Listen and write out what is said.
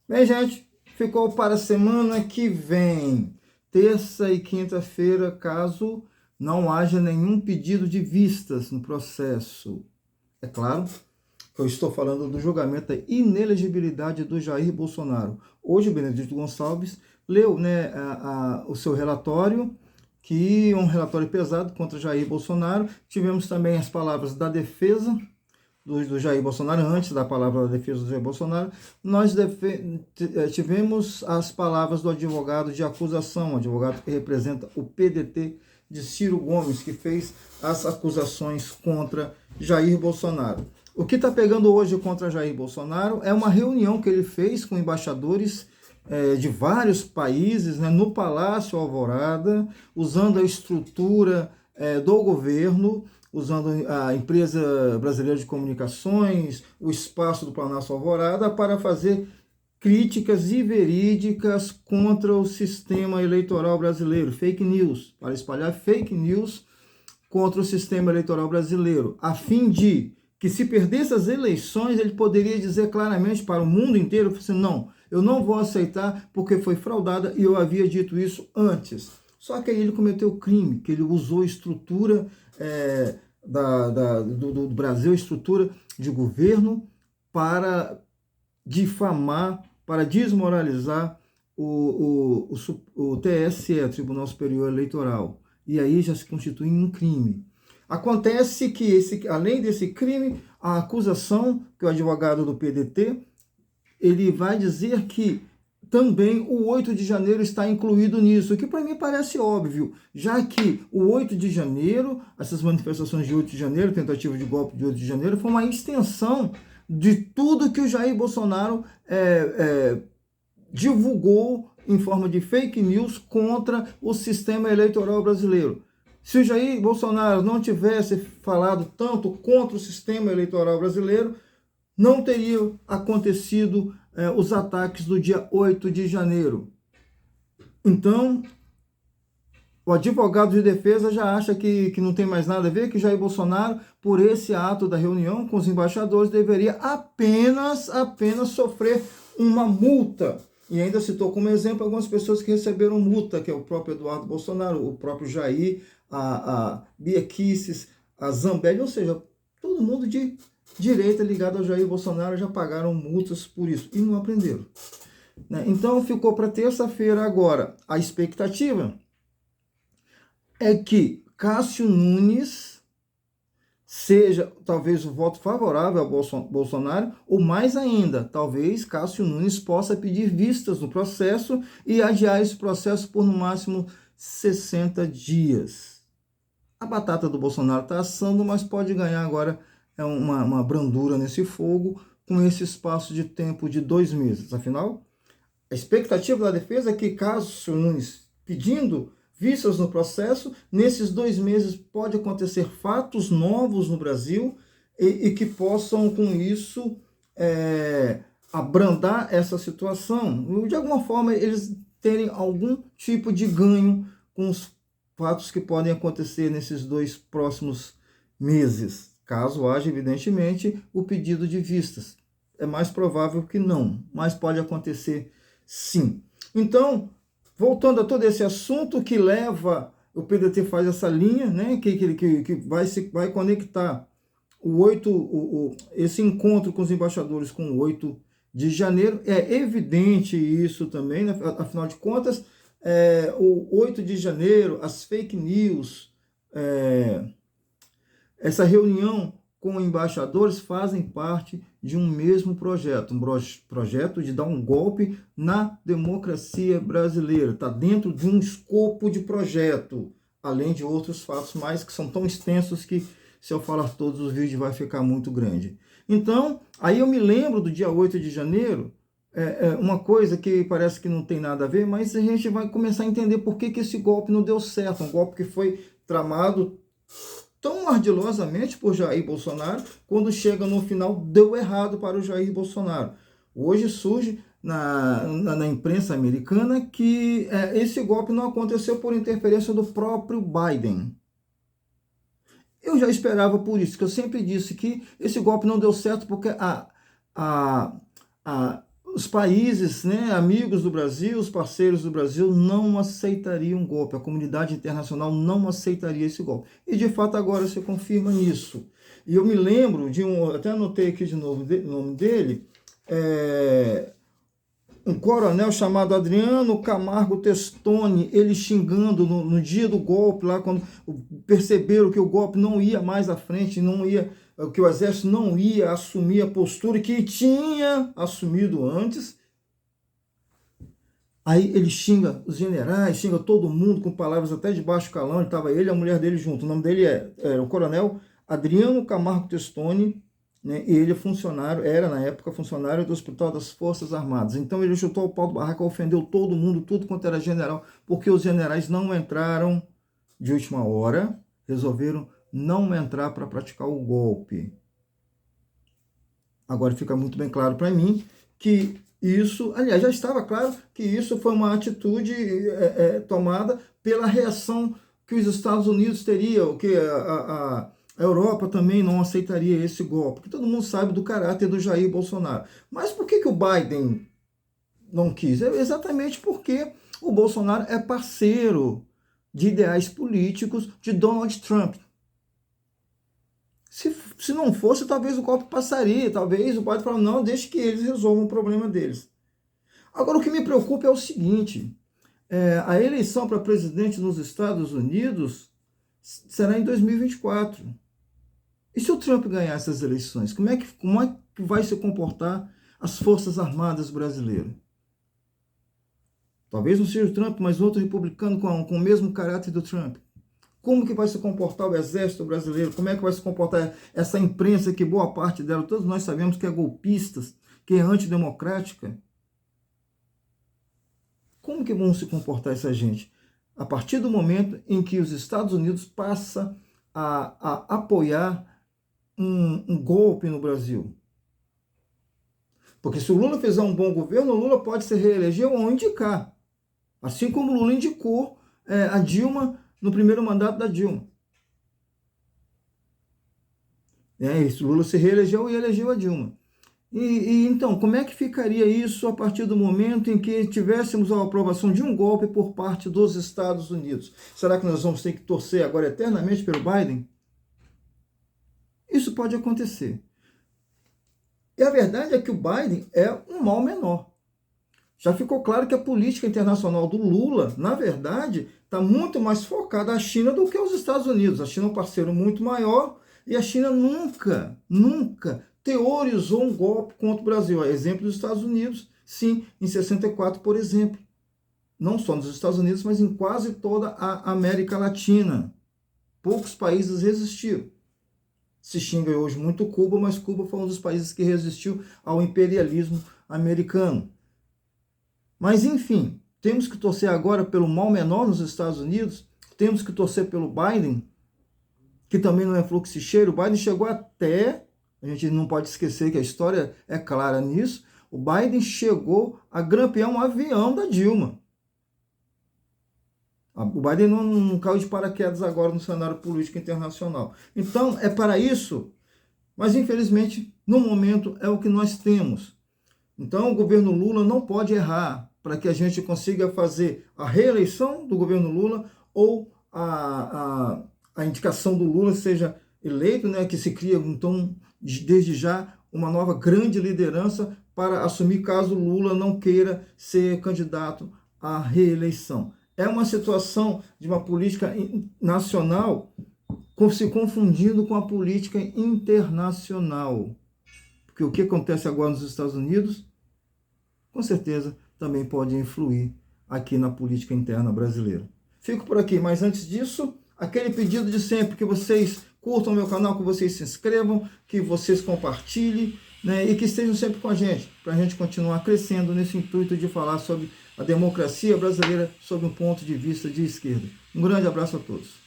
Bem, gente, ficou para a semana que vem, terça e quinta-feira, caso não haja nenhum pedido de vistas no processo. É claro que eu estou falando do julgamento da inelegibilidade do Jair Bolsonaro. Hoje, o Benedito Gonçalves leu, né, o seu relatório, que é um relatório pesado contra Jair Bolsonaro. Tivemos também as palavras da defesa do Jair Bolsonaro, antes da palavra da defesa do Jair Bolsonaro, nós tivemos as palavras do advogado de acusação, o advogado que representa o PDT de Ciro Gomes, que fez as acusações contra Jair Bolsonaro. O que está pegando hoje contra Jair Bolsonaro é uma reunião que ele fez com embaixadores de vários países, né, no Palácio Alvorada, usando a estrutura do governo, usando a empresa brasileira de comunicações, o espaço do Palácio Alvorada, para fazer críticas e verídicas contra o sistema eleitoral brasileiro, fake news, para espalhar fake news contra o sistema eleitoral brasileiro, a fim de que, se perdesse as eleições, ele poderia dizer claramente para o mundo inteiro, assim, não, eu não vou aceitar porque foi fraudada e eu havia dito isso antes. Só que aí ele cometeu o crime, que ele usou estrutura do Brasil, estrutura de governo, para difamar, para desmoralizar o TSE, Tribunal Superior Eleitoral. E aí já se constitui um crime. Acontece que, além desse crime, a acusação, que o advogado do PDT, ele vai dizer que também o 8 de janeiro está incluído nisso, que para mim parece óbvio, já que o 8 de janeiro, essas manifestações de 8 de janeiro, tentativa de golpe de 8 de janeiro, foi uma extensão de tudo que o Jair Bolsonaro divulgou em forma de fake news contra o sistema eleitoral brasileiro. Se o Jair Bolsonaro não tivesse falado tanto contra o sistema eleitoral brasileiro, não teria acontecido os ataques do dia 8 de janeiro. Então, o advogado de defesa já acha que não tem mais nada a ver, que Jair Bolsonaro, por esse ato da reunião com os embaixadores, deveria apenas sofrer uma multa. E ainda citou como exemplo algumas pessoas que receberam multa, que é o próprio Eduardo Bolsonaro, o próprio Jair, a Bia Kicis, a Zambelli, ou seja, todo mundo de direita ligado ao Jair Bolsonaro já pagaram multas por isso e não aprenderam. Então ficou para terça-feira agora. A expectativa é que Cássio Nunes seja talvez o voto favorável ao Bolsonaro, ou mais ainda, talvez Cássio Nunes possa pedir vistas no processo e adiar esse processo por no máximo 60 dias. A batata do Bolsonaro está assando, mas pode ganhar agora uma brandura nesse fogo com esse espaço de tempo de 2 meses. Afinal, a expectativa da defesa é que Cássio Nunes pedindo vistas no processo, nesses 2 meses pode acontecer fatos novos no Brasil e que possam, com isso, abrandar essa situação. De alguma forma, eles terem algum tipo de ganho com os fatos que podem acontecer nesses 2 próximos meses, caso haja, evidentemente, o pedido de vistas. É mais provável que não, mas pode acontecer sim. Então, voltando a todo esse assunto que leva, o PDT faz essa linha, né, que vai conectar esse encontro com os embaixadores com o 8 de janeiro. É evidente isso também, né? Afinal de contas, o 8 de janeiro, as fake news, essa reunião com embaixadores fazem parte de um mesmo projeto, projeto de dar um golpe na democracia brasileira. Está dentro de um escopo de projeto, além de outros fatos mais que são tão extensos que, se eu falar todos os vídeos, vai ficar muito grande. Então, aí eu me lembro do dia 8 de janeiro, uma coisa que parece que não tem nada a ver, mas a gente vai começar a entender por que esse golpe não deu certo, um golpe que foi tramado tão ardilosamente por Jair Bolsonaro, quando chega no final, deu errado para o Jair Bolsonaro. Hoje surge na imprensa americana que esse golpe não aconteceu por interferência do próprio Biden. Eu já esperava por isso, que eu sempre disse que esse golpe não deu certo porque os países, né, amigos do Brasil, os parceiros do Brasil, não aceitariam um golpe. A comunidade internacional não aceitaria esse golpe. E, de fato, agora se confirma nisso. E eu me lembro de até anotei aqui de novo o nome dele, um coronel chamado Adriano Camargo Testoni, ele xingando no dia do golpe, lá quando perceberam que o golpe não ia mais à frente, que o exército não ia assumir a postura que tinha assumido antes. Aí ele xinga os generais, xinga todo mundo com palavras até de baixo calão, estava ele e a mulher dele junto. O nome dele é o coronel Adriano Camargo Testoni, né, e ele era na época funcionário do Hospital das Forças Armadas. Então ele chutou o pau do barraco, ofendeu todo mundo, tudo quanto era general, porque os generais não entraram de última hora, resolveram não entrar para praticar o golpe. Agora fica muito bem claro para mim que isso, aliás, já estava claro que isso foi uma atitude tomada pela reação que os Estados Unidos teriam, que a Europa também não aceitaria esse golpe, porque todo mundo sabe do caráter do Jair Bolsonaro. Mas por que o Biden não quis? É exatamente porque o Bolsonaro é parceiro de ideais políticos de Donald Trump. Se não fosse, talvez o golpe passaria, talvez o Biden falasse, não, deixe que eles resolvam o problema deles. Agora, o que me preocupa é o seguinte, a eleição para presidente nos Estados Unidos será em 2024. E se o Trump ganhar essas eleições, como é que vai se comportar as Forças Armadas brasileiras? Talvez não seja o Trump, mas outro republicano com o mesmo caráter do Trump. Como que vai se comportar o Exército brasileiro? Como é que vai se comportar essa imprensa que boa parte dela, todos nós sabemos que é golpista, que é antidemocrática? Como que vão se comportar essa gente? A partir do momento em que os Estados Unidos passam a apoiar um golpe no Brasil. Porque se o Lula fizer um bom governo, o Lula pode se reeleger ou indicar. Assim como o Lula indicou a Dilma no primeiro mandato da Dilma. Isso, o Lula se reelegeu e elegeu a Dilma. Então, como é que ficaria isso a partir do momento em que tivéssemos a aprovação de um golpe por parte dos Estados Unidos? Será que nós vamos ter que torcer agora eternamente pelo Biden? Isso pode acontecer. E a verdade é que o Biden é um mal menor. Já ficou claro que a política internacional do Lula, na verdade, está muito mais focada à China do que aos Estados Unidos. A China é um parceiro muito maior e a China nunca teorizou um golpe contra o Brasil. A exemplo dos Estados Unidos, sim, em 64, por exemplo. Não só nos Estados Unidos, mas em quase toda a América Latina. Poucos países resistiram. Se xinga hoje muito Cuba, mas Cuba foi um dos países que resistiu ao imperialismo americano. Mas, enfim, temos que torcer agora pelo mal menor nos Estados Unidos, temos que torcer pelo Biden, que também não é fluxicheiro. O Biden chegou até, a gente não pode esquecer que a história é clara nisso, o Biden chegou a grampear um avião da Dilma. O Biden não caiu de paraquedas agora no cenário político internacional. Então, é para isso, mas infelizmente, no momento, é o que nós temos. Então, o governo Lula não pode errar para que a gente consiga fazer a reeleição do governo Lula ou a indicação do Lula seja eleito, né, que se cria, então, desde já, uma nova grande liderança para assumir caso Lula não queira ser candidato à reeleição. É uma situação de uma política nacional se confundindo com a política internacional. Porque o que acontece agora nos Estados Unidos, com certeza, também pode influir aqui na política interna brasileira. Fico por aqui, mas antes disso, aquele pedido de sempre, que vocês curtam meu canal, que vocês se inscrevam, que vocês compartilhem, né, e que estejam sempre com a gente, para a gente continuar crescendo nesse intuito de falar sobre a democracia brasileira sob um ponto de vista de esquerda. Um grande abraço a todos.